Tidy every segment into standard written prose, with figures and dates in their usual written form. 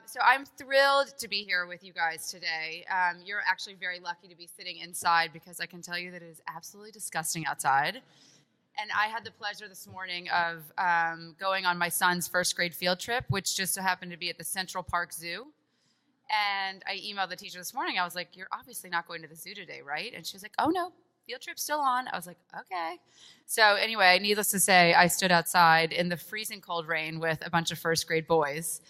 So I'm thrilled to be here with you guys today. You're actually very lucky to be sitting inside because I can tell you that it is absolutely disgusting outside. And I had the pleasure this morning of going on my son's first grade field trip, which just so happened to be at the Central Park Zoo. And I emailed the teacher this morning. I was like, "You're obviously not going to the zoo today, right?" And she was like, "Oh, no, field trip's still on." I was like, "Okay." So anyway, needless to say, I stood outside in the freezing cold rain with a bunch of first grade boys.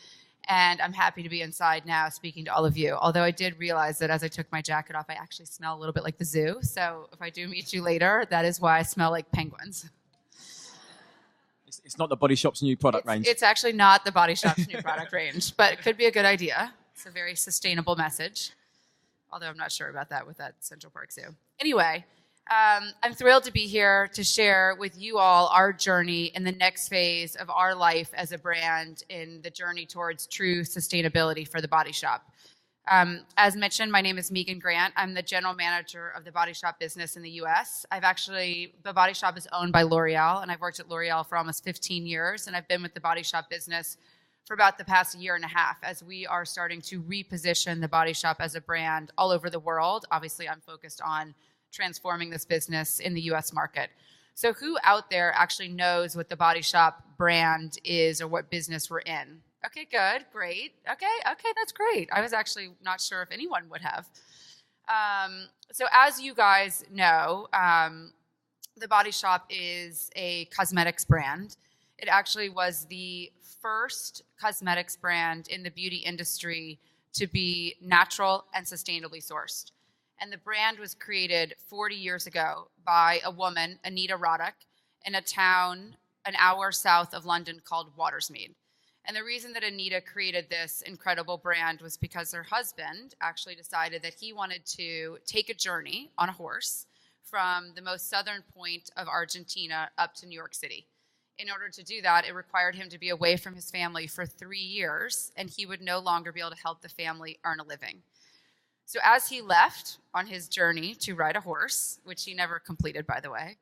And I'm happy to be inside now speaking to all of you. Although I did realize that as I took my jacket off, I actually smell a little bit like the zoo. So if I do meet you later, that is why I smell like penguins. It's not the Body Shop's new product range. It's actually not the Body Shop's new product range, but it could be a good idea. It's a very sustainable message. Although I'm not sure about that with that Central Park Zoo. Anyway, I'm thrilled to be here to share with you all our journey in the next phase of our life as a brand in the journey towards true sustainability for The Body Shop. As mentioned, my name is Megan Grant. I'm the general manager of the Body Shop business in the U.S. The Body Shop is owned by L'Oreal, and I've worked at L'Oreal for almost 15 years, and I've been with the Body Shop business for about the past year and a half as we are starting to reposition the Body Shop as a brand all over the world. Obviously, I'm focused on transforming this business in the U.S. market. So who out there actually knows what the Body Shop brand is or what business we're in? Okay, good, great. Okay, that's great. I was actually not sure if anyone would have. So as you guys know, the Body Shop is a cosmetics brand. It actually was the first cosmetics brand in the beauty industry to be natural and sustainably sourced. And the brand was created 40 years ago by a woman, Anita Roddick, in a town an hour south of London called Watersmead. And the reason that Anita created this incredible brand was because her husband actually decided that he wanted to take a journey on a horse from the most southern point of Argentina up to New York City. In order to do that, it required him to be away from his family for 3 years, and he would no longer be able to help the family earn a living. So as he left on his journey to ride a horse, which he never completed, by the way,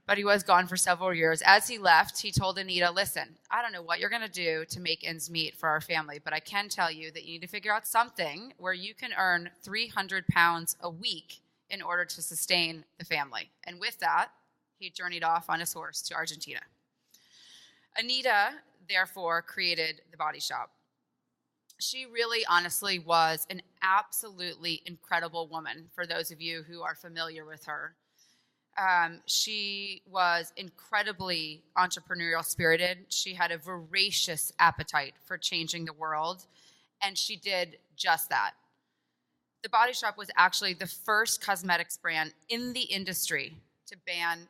but he was gone for several years, as he left, he told Anita, "Listen, I don't know what you're going to do to make ends meet for our family, but I can tell you that you need to figure out something where you can earn 300 pounds a week in order to sustain the family." And with that, he journeyed off on his horse to Argentina. Anita, therefore, created the Body Shop. She really, honestly, was an absolutely incredible woman, for those of you who are familiar with her. She was incredibly entrepreneurial spirited. She had a voracious appetite for changing the world, and she did just that. The Body Shop was actually the first cosmetics brand in the industry to ban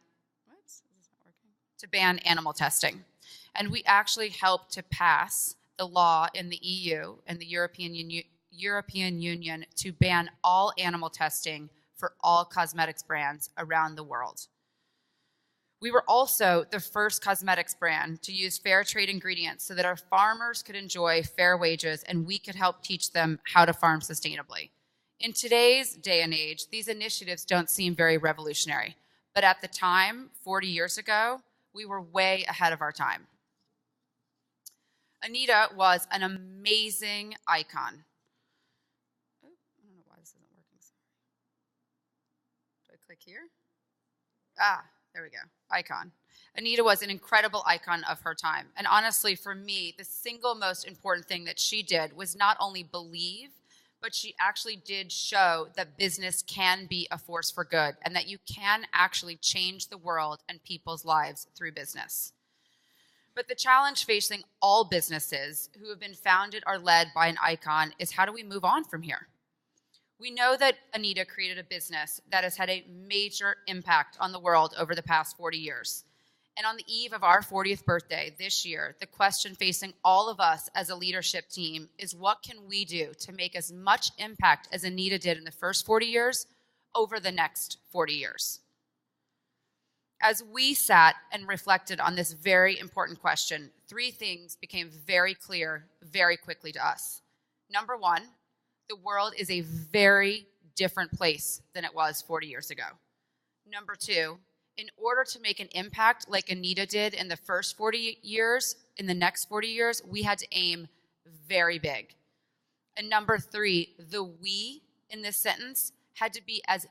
animal testing. And we actually helped to pass the law in the EU and the European Union to ban all animal testing for all cosmetics brands around the world. We were also the first cosmetics brand to use fair trade ingredients so that our farmers could enjoy fair wages and we could help teach them how to farm sustainably. In today's day and age, these initiatives don't seem very revolutionary, but at the time, 40 years ago, we were way ahead of our time. Anita was an amazing icon. I don't know why this isn't working. Do I click here? There we go. Icon. Anita was an incredible icon of her time. And honestly, for me, the single most important thing that she did was not only believe, but she actually did show that business can be a force for good and that you can actually change the world and people's lives through business. But the challenge facing all businesses who have been founded or led by an icon is, how do we move on from here? We know that Anita created a business that has had a major impact on the world over the past 40 years. And on the eve of our 40th birthday this year, the question facing all of us as a leadership team is, what can we do to make as much impact as Anita did in the first 40 years over the next 40 years? As we sat and reflected on this very important question, 3 things became very clear very quickly to us. Number 1, the world is a very different place than it was 40 years ago. Number 2, in order to make an impact like Anita did in the first 40 years, in the next 40 years, we had to aim very big. And number 3, the we in this sentence had to be as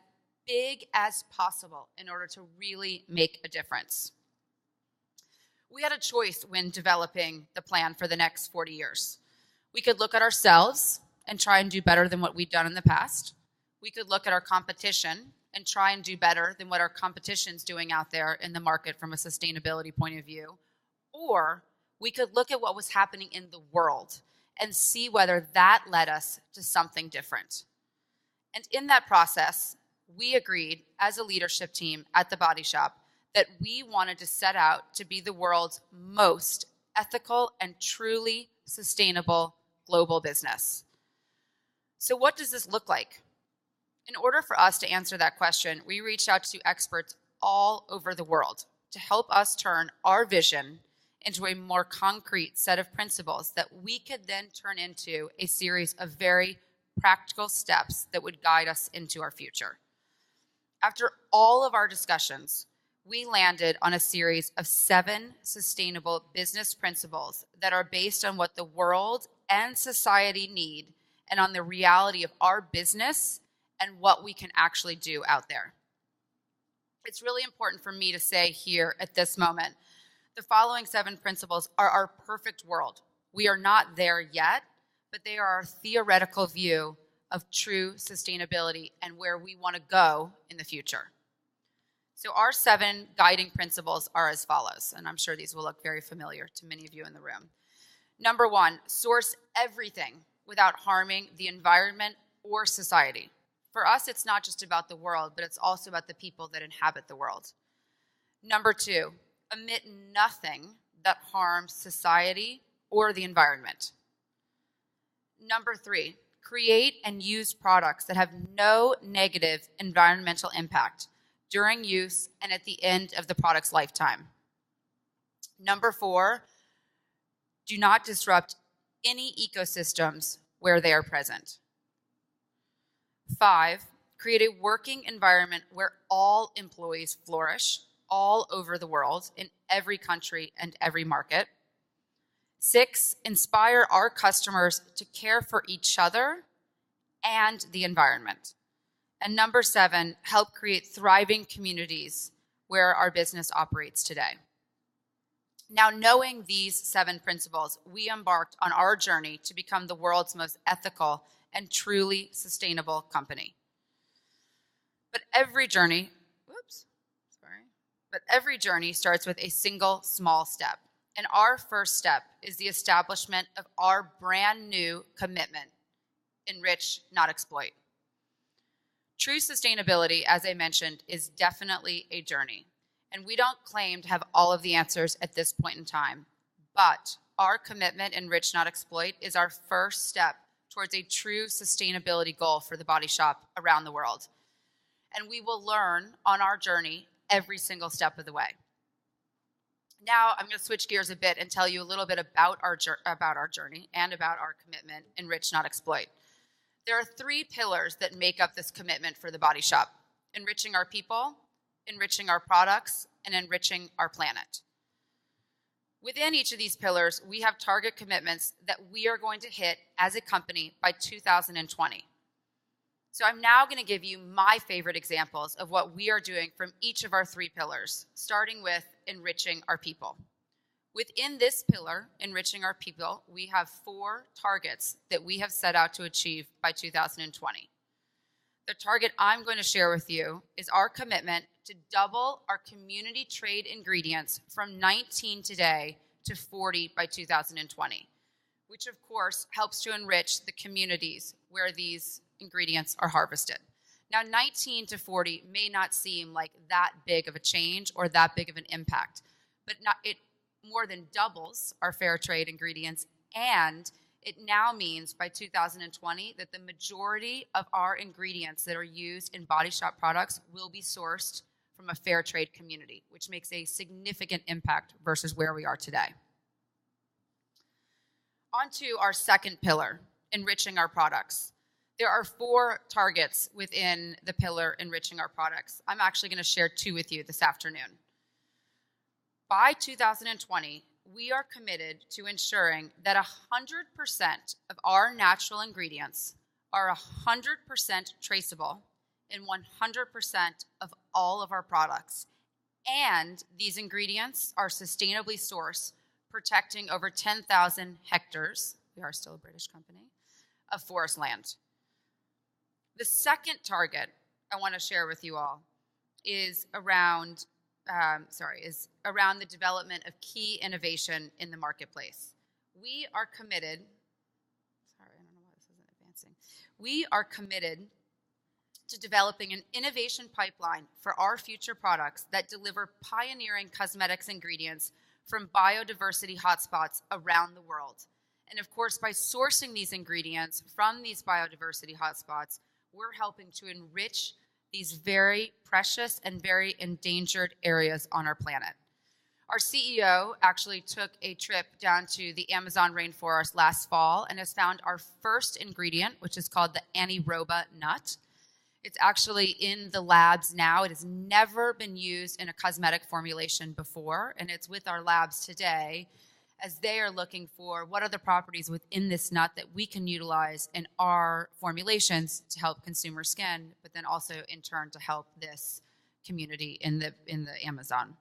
big as possible in order to really make a difference. We had a choice when developing the plan for the next 40 years. We could look at ourselves and try and do better than what we've done in the past. We could look at our competition and try and do better than what our competition's doing out there in the market from a sustainability point of view. Or we could look at what was happening in the world and see whether that led us to something different. And in that process, we agreed as a leadership team at the Body Shop that we wanted to set out to be the world's most ethical and truly sustainable global business. So what does this look like? In order for us to answer that question, we reached out to experts all over the world to help us turn our vision into a more concrete set of principles that we could then turn into a series of very practical steps that would guide us into our future. After all of our discussions, we landed on a series of 7 sustainable business principles that are based on what the world and society need and on the reality of our business and what we can actually do out there. It's really important for me to say here at this moment, the following 7 principles are our perfect world. We are not there yet, but they are our theoretical view of true sustainability and where we want to go in the future. So our 7 guiding principles are as follows, and I'm sure these will look very familiar to many of you in the room. Number 1, source everything without harming the environment or society. For us, it's not just about the world, but it's also about the people that inhabit the world. Number 2, emit nothing that harms society or the environment. Number 3, create and use products that have no negative environmental impact during use and at the end of the product's lifetime. Number 4, do not disrupt any ecosystems where they are present. 5, create a working environment where all employees flourish all over the world, in every country and every market. 6, inspire our customers to care for each other and the environment. And number 7, help create thriving communities where our business operates today. Now, knowing these 7 principles, we embarked on our journey to become the world's most ethical and truly sustainable company. But every journey starts with a single small step. And our first step is the establishment of our brand new commitment, Enrich, not exploit. True sustainability, as I mentioned, is definitely a journey. And we don't claim to have all of the answers at this point in time. But our commitment, Enrich, not exploit, is our first step towards a true sustainability goal for the Body Shop around the world. And we will learn on our journey every single step of the way. Now, I'm going to switch gears a bit and tell you a little bit about our journey and about our commitment, Enrich, not exploit. There are 3 pillars that make up this commitment for the Body Shop: enriching our people, enriching our products, and enriching our planet. Within each of these pillars, we have target commitments that we are going to hit as a company by 2020. So I'm now going to give you my favorite examples of what we are doing from each of our 3 pillars, starting with enriching our people. Within this pillar, enriching our people, we have 4 targets that we have set out to achieve by 2020. The target I'm going to share with you is our commitment to double our community trade ingredients from 19 today to 40 by 2020, which of course helps to enrich the communities where these ingredients are harvested. Now, 19 to 40 may not seem like that big of a change or that big of an impact, but it more than doubles our fair trade ingredients, and it now means by 2020 that the majority of our ingredients that are used in Body Shop products will be sourced from a fair trade community, which makes a significant impact versus where we are today. On to our second pillar, enriching our products. There are 4 targets within the pillar enriching our products. I'm actually going to share 2 with you this afternoon. By 2020, we are committed to ensuring that 100% of our natural ingredients are 100% traceable in 100% of all of our products. And these ingredients are sustainably sourced, protecting over 10,000 hectares, we are still a British company, of forest land. The second target I want to share with you all is around the development of key innovation in the marketplace. We are committed, We are committed to developing an innovation pipeline for our future products that deliver pioneering cosmetics ingredients from biodiversity hotspots around the world. And of course, by sourcing these ingredients from these biodiversity hotspots, we're helping to enrich these very precious and very endangered areas on our planet. Our CEO actually took a trip down to the Amazon rainforest last fall and has found our first ingredient, which is called the anaeroba nut. It's actually in the labs now. It has never been used in a cosmetic formulation before, and it's with our labs today as they are looking for what are the properties within this nut that we can utilize in our formulations to help consumer skin, but then also in turn to help this community in the Amazon.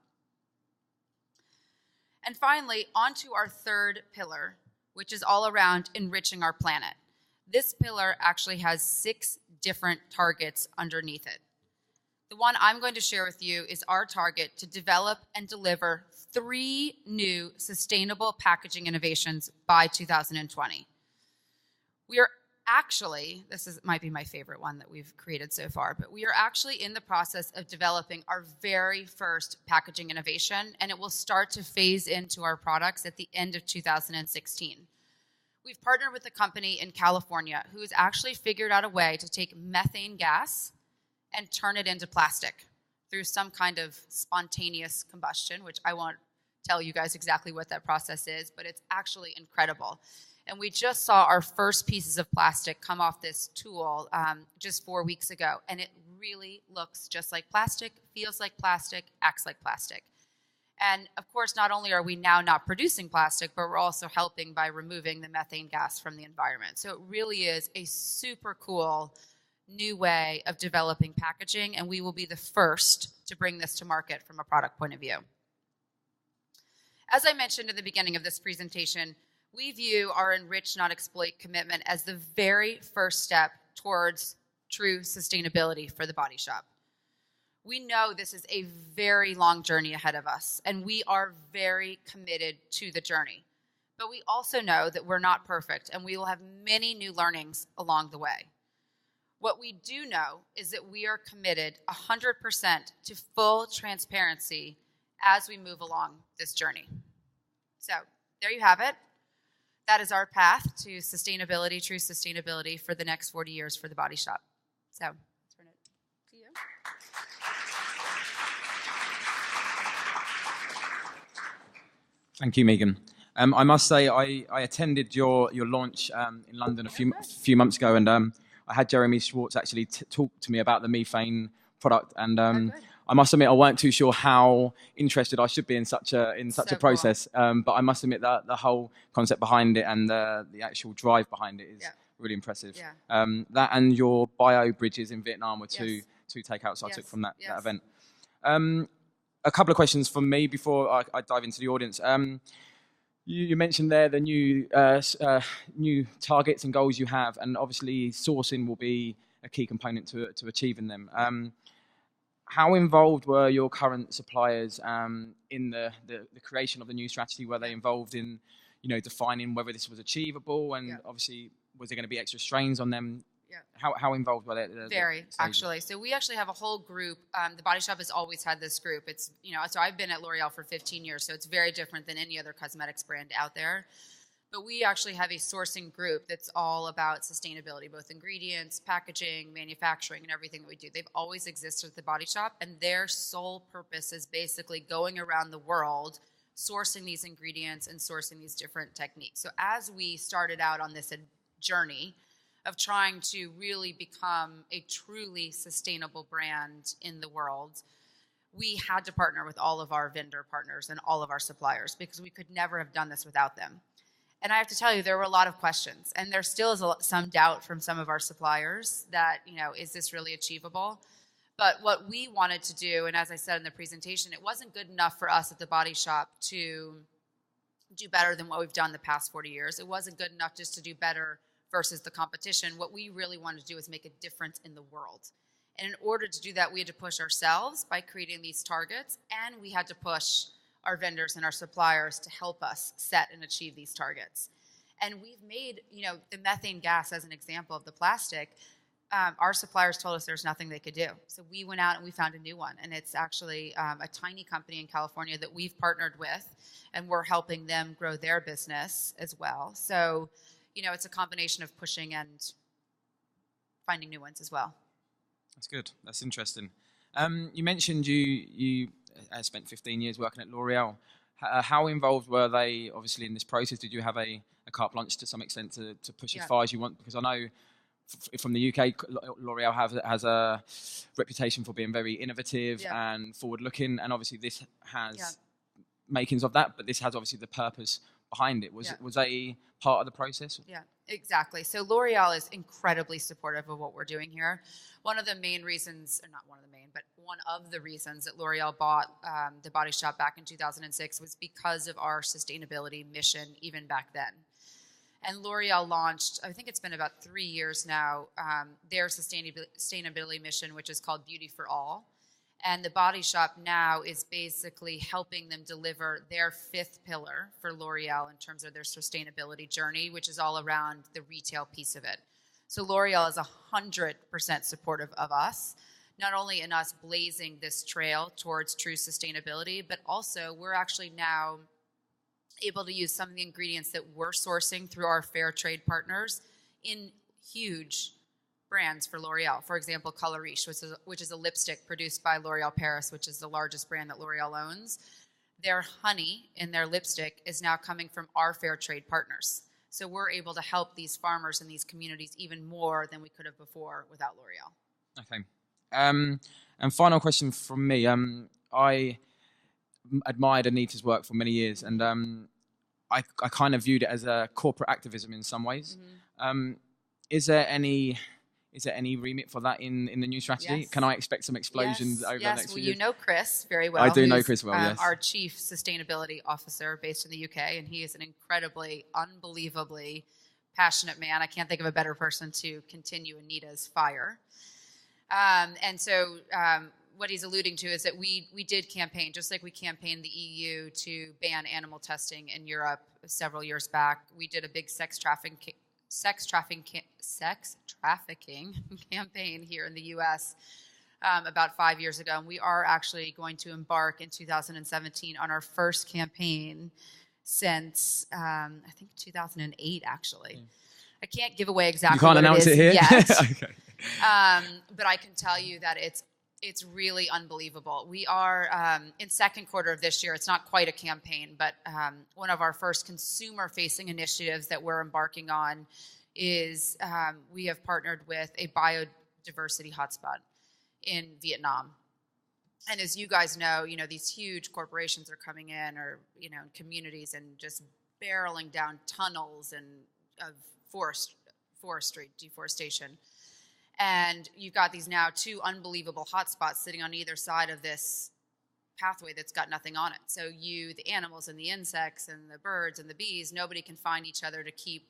And finally, onto our third pillar, which is all around enriching our planet. This pillar actually has 6 different targets underneath it. The one I'm going to share with you is our target to develop and deliver 3 new sustainable packaging innovations by 2020. We are actually, might be my favorite one that we've created so far, but we are actually in the process of developing our very first packaging innovation, and it will start to phase into our products at the end of 2016. We've partnered with a company in California who has actually figured out a way to take methane gas and turn it into plastic through some kind of spontaneous combustion, which I won't tell you guys exactly what that process is, but it's actually incredible. And we just saw our first pieces of plastic come off this tool just 4 weeks ago, and it really looks just like plastic, feels like plastic, acts like plastic. And of course, not only are we now not producing plastic, but we're also helping by removing the methane gas from the environment. So it really is a super cool new way of developing packaging, and we will be the first to bring this to market from a product point of view. As I mentioned at the beginning of this presentation, we view our Enrich, Not Exploit commitment as the very first step towards true sustainability for the Body Shop. We know this is a very long journey ahead of us, and we are very committed to the journey. But we also know that we're not perfect, and we will have many new learnings along the way. What we do know is that we are committed 100% to full transparency as we move along this journey. So there you have it. That is our path to sustainability, true sustainability for the next 40 years for the Body Shop. So I'll turn it to you. Thank you, Megan. I must say I attended your launch in London a few months ago, and I had Jeremy Schwartz actually talk to me about the methane product, and I must admit I weren't too sure how interested I should be in such a process. Cool. But I must admit that the whole concept behind it and the actual drive behind it is really impressive. Yeah. That and your bio bridges in Vietnam were two takeouts I took from that event. A couple of questions from me before I dive into the audience. You mentioned there the new targets and goals you have, and obviously sourcing will be a key component to achieving them. How involved were your current suppliers in the creation of the new strategy? Were they involved in, defining whether this was achievable, and obviously was there going to be extra strains on them? Yeah. How involved were they? Very, actually. So we actually have a whole group. The Body Shop has always had this group. It's, so I've been at L'Oreal for 15 years, so it's very different than any other cosmetics brand out there. But we actually have a sourcing group that's all about sustainability, both ingredients, packaging, manufacturing, and everything that we do. They've always existed at the Body Shop, and their sole purpose is basically going around the world, sourcing these ingredients and sourcing these different techniques. So as we started out on this journey of trying to really become a truly sustainable brand in the world, we had to partner with all of our vendor partners and all of our suppliers because we could never have done this without them. And I have to tell you, there were a lot of questions, and there still is some doubt from some of our suppliers that, is this really achievable? But what we wanted to do, and as I said in the presentation, it wasn't good enough for us at the Body Shop to do better than what we've done the past 40 years. It wasn't good enough just to do better versus the competition. What we really wanted to do is make a difference in the world. And in order to do that, we had to push ourselves by creating these targets, and we had to push our vendors and our suppliers to help us set and achieve these targets. And we've made, the methane gas as an example of the plastic. Our suppliers told us there's nothing they could do. So we went out and we found a new one. And it's actually a tiny company in California that we've partnered with, and we're helping them grow their business as well. So, it's a combination of pushing and finding new ones as well. That's good. That's interesting. You mentioned you spent 15 years working at L'Oreal. How involved were they, obviously, in this process? Did you have a carte blanche to some extent to push as far as you want? Because I know from the UK, L'Oreal has a reputation for being very innovative and forward-looking, and obviously this has makings of that, but this has obviously the purpose behind it. Was they part of the process? Yeah, exactly. So L'Oreal is incredibly supportive of what we're doing here. One of the main reasons, or not one of the main, but one of the reasons that L'Oreal bought the Body Shop back in 2006 was because of our sustainability mission even back then. And L'Oreal launched, I think it's been about 3 years now, their sustainability mission, which is called Beauty for All. And the Body Shop now is basically helping them deliver their 5th pillar for L'Oreal in terms of their sustainability journey, which is all around the retail piece of it. So L'Oreal is 100% supportive of us, not only in us blazing this trail towards true sustainability, but also we're actually now able to use some of the ingredients that we're sourcing through our fair trade partners in huge brands for L'Oreal. For example, Color Riche, which is a lipstick produced by L'Oreal Paris, which is the largest brand that L'Oreal owns. Their honey in their lipstick is now coming from our fair trade partners. So we're able to help these farmers in these communities even more than we could have before without L'Oreal. Okay. And final question from me. I admired Anita's work for many years, and I kind of viewed it as a corporate activism in some ways. Mm-hmm. Is there any remit for that in the new strategy? Yes. Can I expect some explosions over the next few years? You know Chris very well. I do know Chris well, yes. Our Chief Sustainability Officer based in the UK, and he is an incredibly, unbelievably passionate man. I can't think of a better person to continue Anita's fire. And so what he's alluding to is that we did campaign, just like we campaigned the EU to ban animal testing in Europe several years back. We did a big sex trafficking campaign here in the U.S. About 5 years ago, and we are actually going to embark in 2017 on our first campaign since I think 2008. Actually, I can't give away exactly. You can't announce it here yet. Okay. But I can tell you that it's really unbelievable. We are in second quarter of this year. It's not quite a campaign, but one of our first consumer-facing initiatives that we're embarking on is we have partnered with a biodiversity hotspot in Vietnam. And as you guys know, these huge corporations are coming in, or in communities, and just barreling down tunnels and of forestry deforestation. And you've got these now 2 unbelievable hotspots sitting on either side of this pathway that's got nothing on it. So the animals and the insects and the birds and the bees, nobody can find each other to keep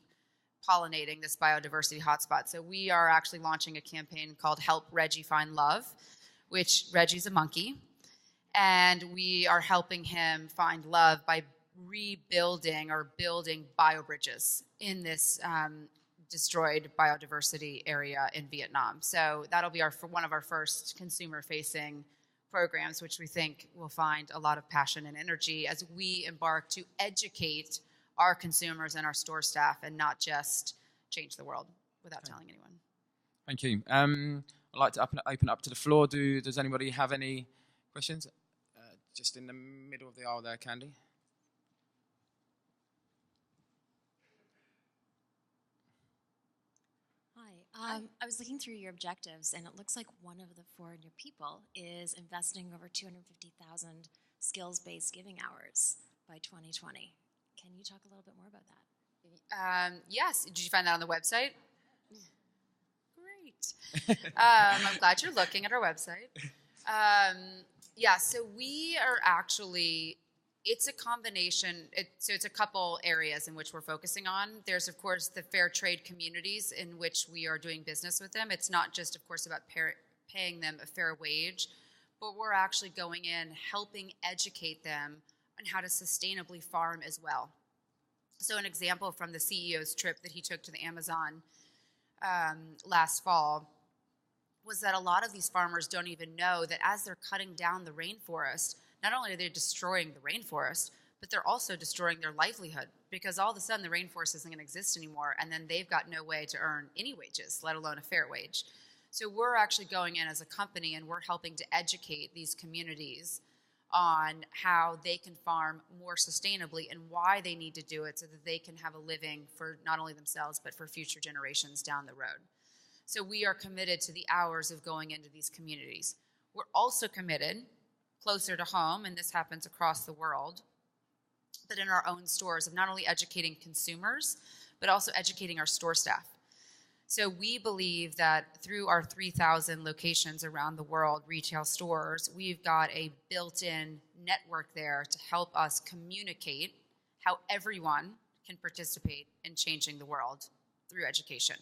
pollinating this biodiversity hotspot. So we are actually launching a campaign called Help Reggie Find Love, which Reggie's a monkey. And we are helping him find love by rebuilding or building biobridges in this destroyed biodiversity area in Vietnam. So that'll be one of our first consumer-facing programs, which we think will find a lot of passion and energy as we embark to educate our consumers and our store staff and not just change the world without telling anyone. Thank you. I'd like to open up to the floor. Does anybody have any questions? Just in the middle of the aisle there, Candy. I was looking through your objectives, and it looks like one of the 4 in your people is investing over 250,000 skills-based giving hours by 2020. Can you talk a little bit more about that? Yes. Did you find that on the website? Great. I'm glad you're looking at our website. Yeah, so we are actually, it's a combination, so it's a couple areas in which we're focusing on. There's, of course, the fair trade communities in which we are doing business with them. It's not just, of course, about paying them a fair wage, but we're actually going in, helping educate them on how to sustainably farm as well. So an example from the CEO's trip that he took to the Amazon last fall was that a lot of these farmers don't even know that as they're cutting down the rainforest, not only are they destroying the rainforest, but they're also destroying their livelihood, because all of a sudden the rainforest isn't going to exist anymore, and then they've got no way to earn any wages, let alone a fair wage. So we're actually going in as a company, and we're helping to educate these communities on how they can farm more sustainably and why they need to do it so that they can have a living for not only themselves, but for future generations down the road. So we are committed to the hours of going into these communities. We're also committed closer to home, and this happens across the world, but in our own stores, of not only educating consumers, but also educating our store staff. So we believe that through our 3,000 locations around the world, retail stores, we've got a built-in network there to help us communicate how everyone can participate in changing the world through education.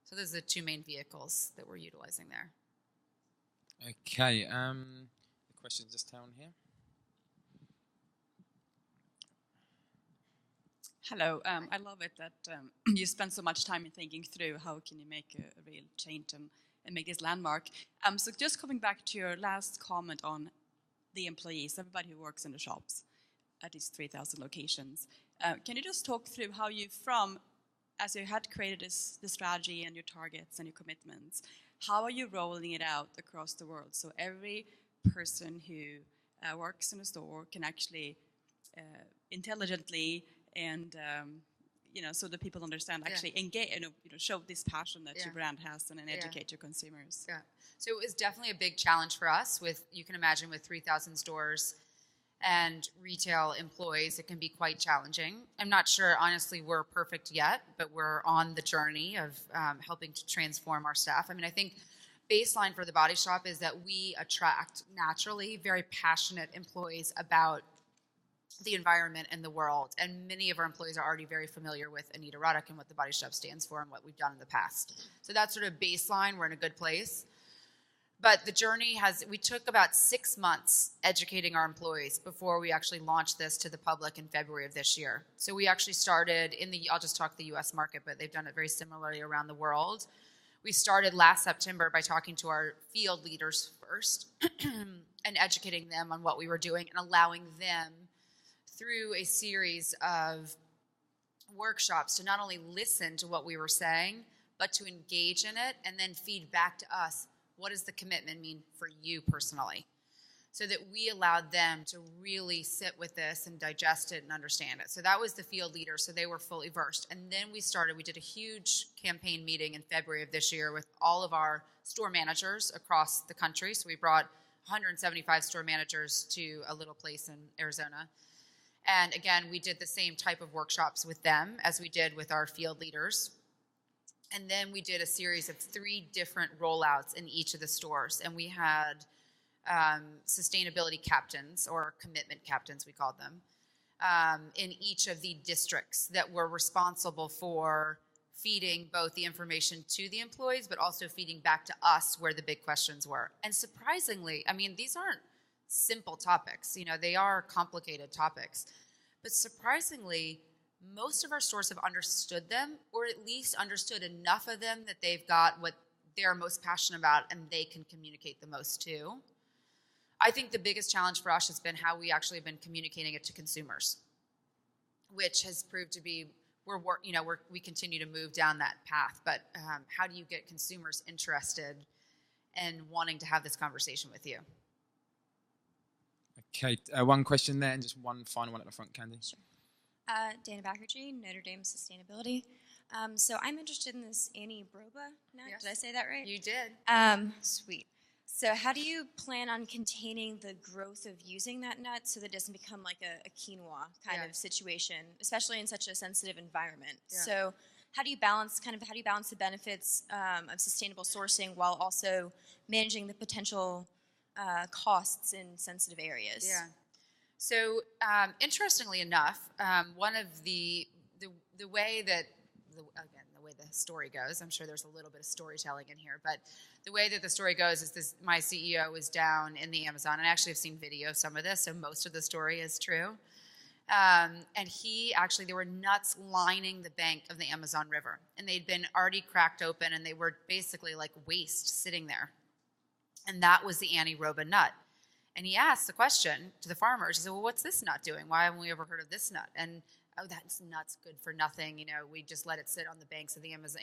So those are the 2 main vehicles that we're utilizing there. Okay, the question just down here. Hello, I love it that you spend so much time in thinking through how can you make a real change and make this landmark. So just coming back to your last comment on the employees, everybody who works in the shops at these 3,000 locations. Can you just talk through how you, as you had created the strategy and your targets and your commitments, how are you rolling it out across the world so every person who works in a store can actually intelligently and so that people understand, actually engage, show this passion that your brand has and educate your consumers. Yeah. So it was definitely a big challenge for us you can imagine with 3,000 stores and retail employees, it can be quite challenging. I'm not sure, honestly, we're perfect yet, but we're on the journey of helping to transform our staff. I mean, I think baseline for The Body Shop is that we attract naturally very passionate employees about the environment and the world. And many of our employees are already very familiar with Anita Roddick and what The Body Shop stands for and what we've done in the past. So that's sort of baseline. We're in a good place. But the journey we took about 6 months educating our employees before we actually launched this to the public in February of this year. So we actually started I'll just talk the US market, but they've done it very similarly around the world. We started last September by talking to our field leaders first and educating them on what we were doing and allowing them through a series of workshops to not only listen to what we were saying, but to engage in it and then feed back to us, what does the commitment mean for you personally? So that we allowed them to really sit with this and digest it and understand it. So that was the field leader, so they were fully versed. And then we did a huge campaign meeting in February of this year with all of our store managers across the country. So we brought 175 store managers to a little place in Arizona. And again, we did the same type of workshops with them as we did with our field leaders. And then we did a series of 3 different rollouts in each of the stores. And we had sustainability captains, or commitment captains, we called them, in each of the districts that were responsible for feeding both the information to the employees, but also feeding back to us where the big questions were. And surprisingly, I mean, these aren't simple topics. They are complicated topics. But surprisingly, most of our stores have understood them, or at least understood enough of them that they've got what they're most passionate about and they can communicate the most to. I think the biggest challenge for us has been how we actually have been communicating it to consumers, which has proved to be, we continue to move down that path. But how do you get consumers interested and wanting to have this conversation with you? Okay, one question there and just one final one at the front, Candy. Sure. Dana Backergy, Notre Dame Sustainability. So I'm interested in this Annie-Roba nut. Yes. Did I say that right? You did. Sweet. So how do you plan on containing the growth of using that nut so that it doesn't become like a quinoa kind of situation, especially in such a sensitive environment? Yeah. So how do you balance the benefits of sustainable sourcing while also managing the potential costs in sensitive areas? Yeah. So interestingly enough, one of the way that the way the story goes, I'm sure there's a little bit of storytelling in here, but the way that the story goes is this: my CEO was down in the Amazon, and I actually have seen video of some of this, so most of the story is true. And there were nuts lining the bank of the Amazon River, and they'd been already cracked open, and they were basically like waste sitting there. And that was the Annie-Roba nut. And he asked the question to the farmers. He said, well, what's this nut doing? Why haven't we ever heard of this nut? And, oh, that nut's good for nothing. We just let it sit on the banks of the Amazon,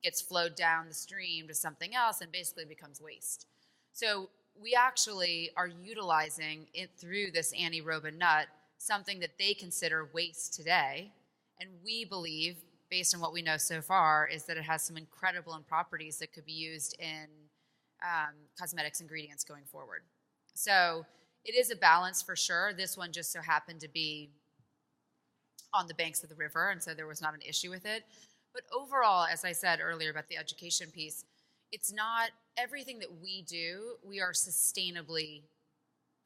gets flowed down the stream to something else and basically becomes waste. So we actually are utilizing it through this Annie-Roba nut, something that they consider waste today. And we believe, based on what we know so far, is that it has some incredible properties that could be used in cosmetics ingredients going forward. So it is a balance for sure. This one just so happened to be on the banks of the river, and so there was not an issue with it. But overall, as I said earlier about the education piece, it's not everything that we do, we are sustainably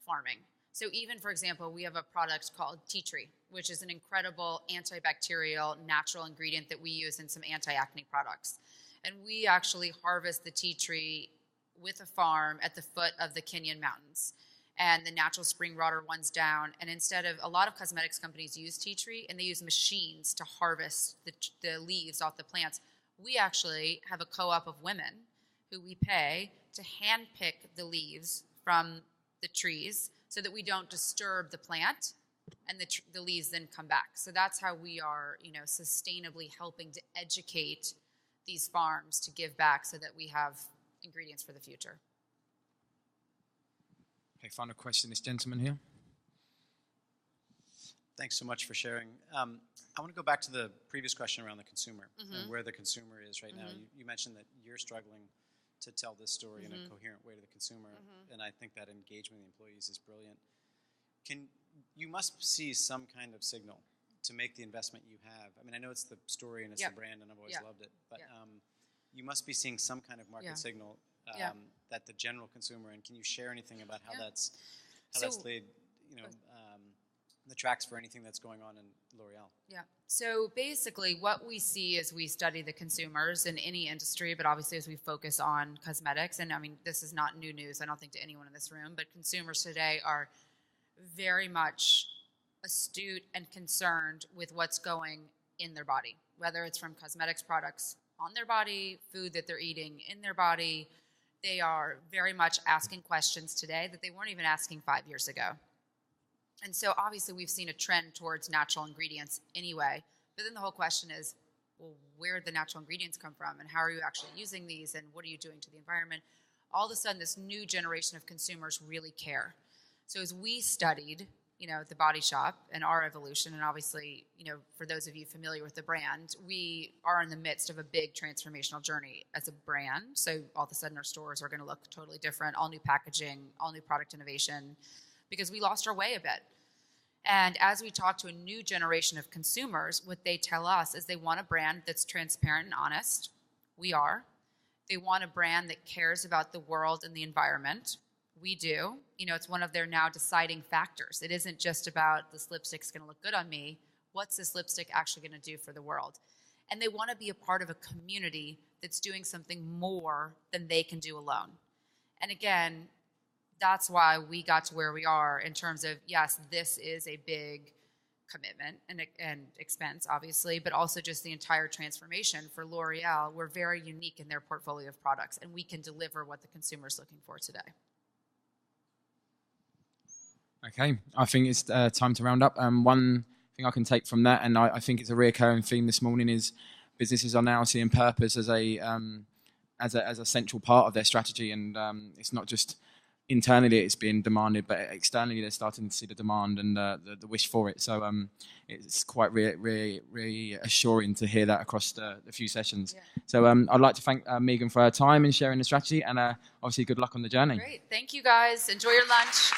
farming. So even, for example, we have a product called tea tree, which is an incredible antibacterial natural ingredient that we use in some anti-acne products. And we actually harvest the tea tree with a farm at the foot of the Kenyan mountains. And the natural spring water runs down. And instead of, a lot of cosmetics companies use tea tree, and they use machines to harvest the leaves off the plants. We actually have a co-op of women who we pay to hand pick the leaves from the trees so that we don't disturb the plant, and the leaves then come back. So that's how we are, sustainably helping to educate these farms to give back so that we have ingredients for the future. Okay, final question, this gentleman here. Thanks so much for sharing. I want to go back to the previous question around the consumer and where the consumer is right now. You mentioned that you're struggling to tell this story in a coherent way to the consumer, and I think that engagement with the employees is brilliant. You must see some kind of signal to make the investment you have. I mean, I know it's the story and it's the brand, and I've always loved it, but you must be seeing some kind of market signal that the general consumer, and can you share anything about how that's laid, the tracks for anything that's going on in L'Oreal? Yeah. So basically what we see is we study the consumers in any industry, but obviously as we focus on cosmetics, and I mean, this is not new news, I don't think, to anyone in this room, but consumers today are very much astute and concerned with what's going in their body, whether it's from cosmetics products on their body, food that they're eating in their body. They are very much asking questions today that they weren't even asking 5 years ago. And so obviously we've seen a trend towards natural ingredients anyway, but then the whole question is, well, where did the natural ingredients come from, and how are you actually using these, and what are you doing to the environment? All of a sudden, this new generation of consumers really care. So as we studied, The Body Shop and our evolution, and obviously, for those of you familiar with the brand, we are in the midst of a big transformational journey as a brand. So all of a sudden our stores are going to look totally different, all new packaging, all new product innovation, because we lost our way a bit. And as we talk to a new generation of consumers, what they tell us is they want a brand that's transparent and honest. We are. They want a brand that cares about the world and the environment. We do. It's one of their now deciding factors. It isn't just about this lipstick's going to look good on me. What's this lipstick actually going to do for the world? And they want to be a part of a community that's doing something more than they can do alone. And again, that's why we got to where we are in terms of, yes, this is a big commitment and expense, obviously, but also just the entire transformation for L'Oreal. We're very unique in their portfolio of products, and we can deliver what the consumer is looking for today. Okay, I think it's time to round up. One thing I can take from that, and I think it's a recurring theme this morning, is businesses are now seeing purpose as a central part of their strategy, and it's not just internally it's being demanded, but externally they're starting to see the demand and the wish for it. So it's quite reassuring to hear that across the few sessions. Yeah. So I'd like to thank Megan for her time and sharing the strategy, and obviously good luck on the journey. Great. Thank you, guys. Enjoy your lunch.